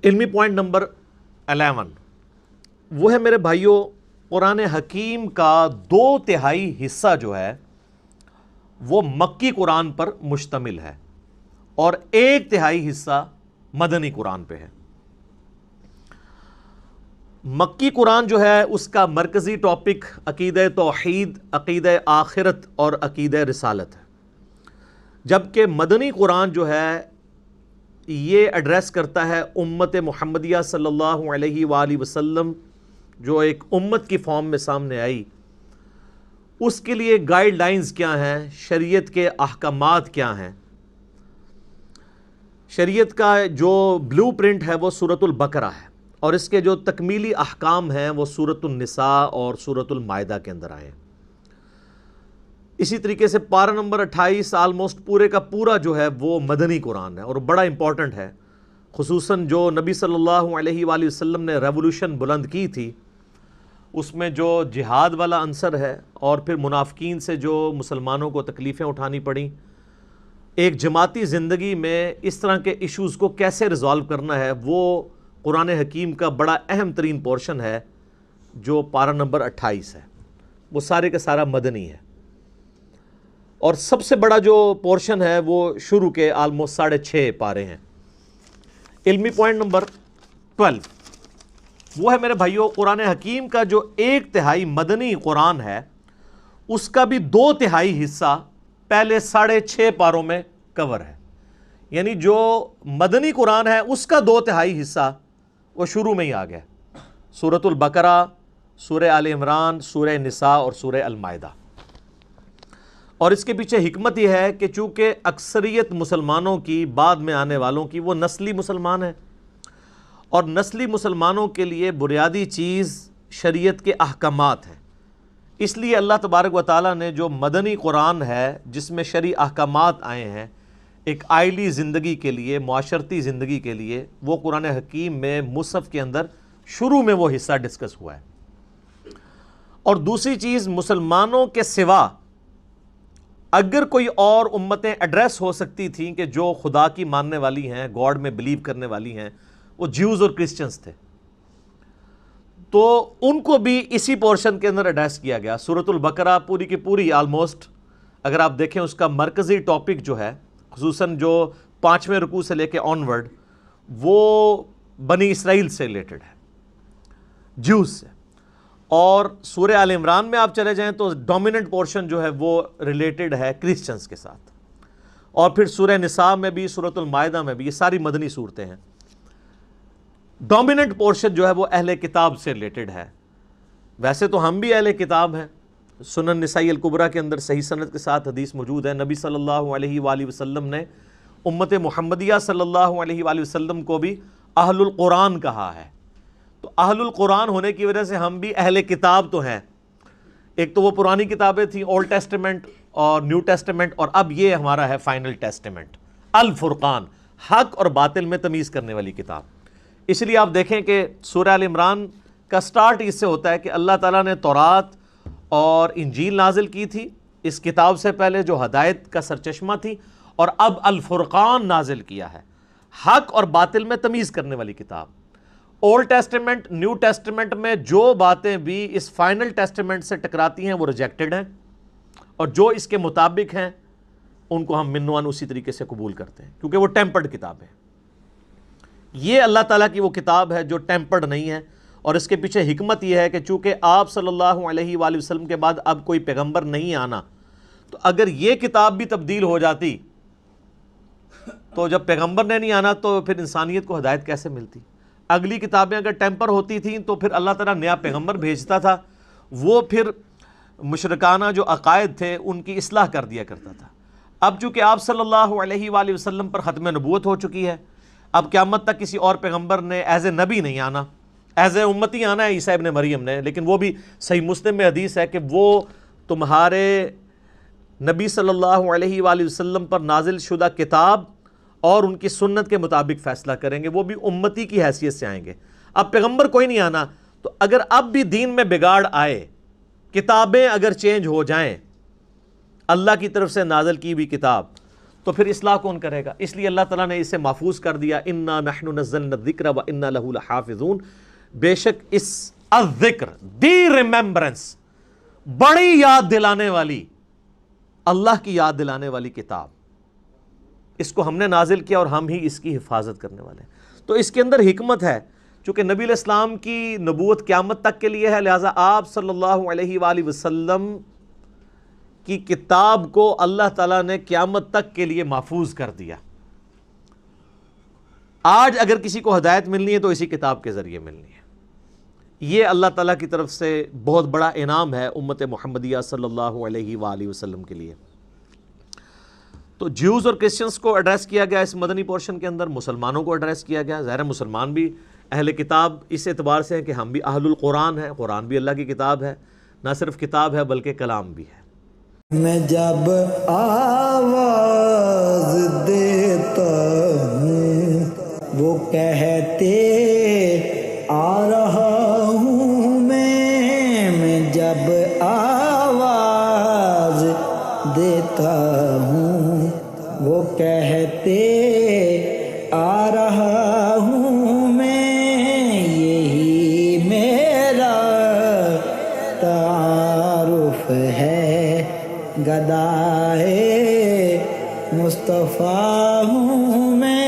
علمی point number 11 وہ ہے میرے بھائیوں، قرآن حکیم کا 2/3 حصہ جو ہے وہ مکی قرآن پر مشتمل ہے اور 1/3 حصہ مدنی قرآن پہ ہے۔ مکی قرآن جو ہے اس کا مرکزی ٹاپک عقیدہ توحید، عقیدہ آخرت اور عقیدہ رسالت ہے، جبکہ مدنی قرآن جو ہے یہ ایڈریس کرتا ہے امت محمدیہ صلی اللہ علیہ وآلہ وسلم جو ایک امت کی فارم میں سامنے آئی، اس کے لیے گائیڈ لائنز کیا ہیں، شریعت کے احکامات کیا ہیں۔ شریعت کا جو بلو پرنٹ ہے وہ سورۃ البقرہ ہے اور اس کے جو تکمیلی احکام ہیں وہ سورۃ النساء اور سورۃ المائدہ کے اندر آئے ہیں۔ اسی طریقے سے پارہ نمبر 28 آلموسٹ پورے کا پورا جو ہے وہ مدنی قرآن ہے اور بڑا امپورٹنٹ ہے، خصوصاً جو نبی صلی اللہ علیہ وآلہ وسلم نے ریولوشن بلند کی تھی، اس میں جو جہاد والا عنصر ہے اور پھر منافقین سے جو مسلمانوں کو تکلیفیں اٹھانی پڑیں، ایک جماعتی زندگی میں اس طرح کے ایشوز کو کیسے ریزالو کرنا ہے، وہ قرآن حکیم کا بڑا اہم ترین پورشن ہے جو پارہ نمبر 28 ہے، وہ سارے کا سارا مدنی ہے۔ اور سب سے بڑا جو پورشن ہے وہ شروع کے آلموسٹ 6.5 پارے ہیں۔ علمی پوائنٹ نمبر 12 وہ ہے میرے بھائیوں، قرآن حکیم کا جو 1/3 مدنی قرآن ہے اس کا بھی 2/3 حصہ پہلے 6.5 پاروں میں کور ہے، یعنی جو مدنی قرآن ہے اس کا 2/3 حصہ وہ شروع میں ہی آ گیا، سورۃ البقرہ، سورہ آل عمران، سورہ نساء اور سورہ المائدہ۔ اور اس کے پیچھے حکمت یہ ہے کہ چونکہ اکثریت مسلمانوں کی بعد میں آنے والوں کی وہ نسلی مسلمان ہیں اور نسلی مسلمانوں کے لیے بنیادی چیز شریعت کے احکامات ہیں، اس لیے اللہ تبارک و تعالیٰ نے جو مدنی قرآن ہے جس میں شرعی احکامات آئے ہیں ایک آئلی زندگی کے لیے، معاشرتی زندگی کے لیے، وہ قرآن حکیم میں مصحف کے اندر شروع میں وہ حصہ ڈسکس ہوا ہے۔ اور دوسری چیز، مسلمانوں کے سوا اگر کوئی اور امتیں ایڈریس ہو سکتی تھیں کہ جو خدا کی ماننے والی ہیں، گاڈ میں بلیو کرنے والی ہیں، وہ جیوز اور کرسچنز تھے، تو ان کو بھی اسی پورشن کے اندر ایڈریس کیا گیا۔ سورۃ البقرہ پوری کی پوری آلموسٹ اگر آپ دیکھیں اس کا مرکزی ٹاپک جو ہے، خصوصاً جو 5ویں رکوع سے لے کے آنورڈ، وہ بنی اسرائیل سے ریلیٹڈ ہے، جیوز سے۔ اور سورہ آل عمران میں آپ چلے جائیں تو ڈومیننٹ پورشن جو ہے وہ ریلیٹڈ ہے کرسچنز کے ساتھ، اور پھر سورہ نساء میں بھی، سورۃ المائدہ میں بھی، یہ ساری مدنی صورتیں ہیں۔ ڈومیننٹ پورشن جو ہے وہ اہل کتاب سے ریلیٹڈ ہے۔ ویسے تو ہم بھی اہل کتاب ہیں، سنن نسائی الکبریٰ کے اندر صحیح سند کے ساتھ حدیث موجود ہے، نبی صلی اللہ علیہ وآلہ وسلم نے امت محمدیہ صلی اللہ علیہ وآلہ وسلم کو بھی اہل القرآن کہا ہے، تو اہل القرآن ہونے کی وجہ سے ہم بھی اہل کتاب تو ہیں۔ ایک تو وہ پرانی کتابیں تھیں، اولڈ ٹیسٹمنٹ اور نیو ٹیسٹمنٹ، اور اب یہ ہمارا ہے فائنل ٹیسٹمنٹ، الفرقان، حق اور باطل میں تمیز کرنے والی کتاب۔ اس لیے آپ دیکھیں کہ سورہ آل عمران کا سٹارٹ اس سے ہوتا ہے کہ اللہ تعالیٰ نے تورات اور انجیل نازل کی تھی اس کتاب سے پہلے جو ہدایت کا سرچشمہ تھی، اور اب الفرقان نازل کیا ہے، حق اور باطل میں تمیز کرنے والی کتاب۔ اولڈ ٹیسٹمنٹ، نیو ٹیسٹمنٹ میں جو باتیں بھی اس فائنل ٹیسٹمنٹ سے ٹکراتی ہیں وہ ریجیکٹڈ ہیں، اور جو اس کے مطابق ہیں ان کو ہم منوان اسی طریقے سے قبول کرتے ہیں، کیونکہ وہ ٹیمپرڈ کتاب ہے۔ یہ اللہ تعالیٰ کی وہ کتاب ہے جو ٹیمپرڈ نہیں ہے، اور اس کے پیچھے حکمت یہ ہے کہ چونکہ آپ صلی اللہ علیہ وآلہ وسلم کے بعد اب کوئی پیغمبر نہیں آنا، تو اگر یہ کتاب بھی تبدیل ہو جاتی تو جب پیغمبر نے نہیں آنا تو پھر انسانیت کو ہدایت کیسے ملتی؟ اگلی کتابیں اگر ٹیمپر ہوتی تھیں تو پھر اللہ تعالیٰ نیا پیغمبر بھیجتا تھا، وہ پھر مشرکانہ جو عقائد تھے ان کی اصلاح کر دیا کرتا تھا۔ اب چونکہ آپ صلی اللہ علیہ وآلہ وسلم پر ختم نبوت ہو چکی ہے، اب قیامت تک کسی اور پیغمبر نے ایز اے نبی نہیں آنا، ایز اے امتی آنا ہے عیسیٰ ابن مریم نے، لیکن وہ بھی صحیح مسلم میں حدیث ہے کہ وہ تمہارے نبی صلی اللہ علیہ وآلہ وسلم پر نازل شدہ کتاب اور ان کی سنت کے مطابق فیصلہ کریں گے، وہ بھی امتی کی حیثیت سے آئیں گے۔ اب پیغمبر کوئی نہیں آنا، تو اگر اب بھی دین میں بگاڑ آئے، کتابیں اگر چینج ہو جائیں، اللہ کی طرف سے نازل کی ہوئی کتاب، تو پھر اصلاح کون کرے گا؟ اس لیے اللہ تعالیٰ نے اسے محفوظ کر دیا، انا نحن نزلنا الذکر و انا لہ لحافظون، بے شک اس الذکر، دی ریممبرنس، بڑی یاد دلانے والی، اللہ کی یاد دلانے والی کتاب، اس کو ہم نے نازل کیا اور ہم ہی اس کی حفاظت کرنے والے ہیں۔ تو اس کے اندر حکمت ہے، چونکہ نبی علیہ السلام کی نبوت قیامت تک کے لیے ہے، لہٰذا آپ صلی اللہ علیہ وآلہ وسلم کی کتاب کو اللہ تعالیٰ نے قیامت تک کے لیے محفوظ کر دیا۔ آج اگر کسی کو ہدایت ملنی ہے تو اسی کتاب کے ذریعے ملنی ہے۔ یہ اللہ تعالیٰ کی طرف سے بہت بڑا انعام ہے امت محمدیہ صلی اللہ علیہ وآلہ وسلم کے لیے۔ تو جیوز اور کرسچنز کو ایڈریس کیا گیا اس مدنی پورشن کے اندر، مسلمانوں کو ایڈریس کیا گیا۔ ظاہر مسلمان بھی اہل کتاب اس اعتبار سے ہیں کہ ہم بھی اہل القرآن ہیں، قرآن بھی اللہ کی کتاب ہے، نہ صرف کتاب ہے بلکہ کلام بھی ہے۔ میں جب آواز دیتا ہوں وہ کہتے آ رہا ہوں میں جب آواز دیتا ہوں وہ کہتے آ رہا ہوں میں، یہی میرا تعارف ہے، گدائے مصطفیٰ ہوں میں۔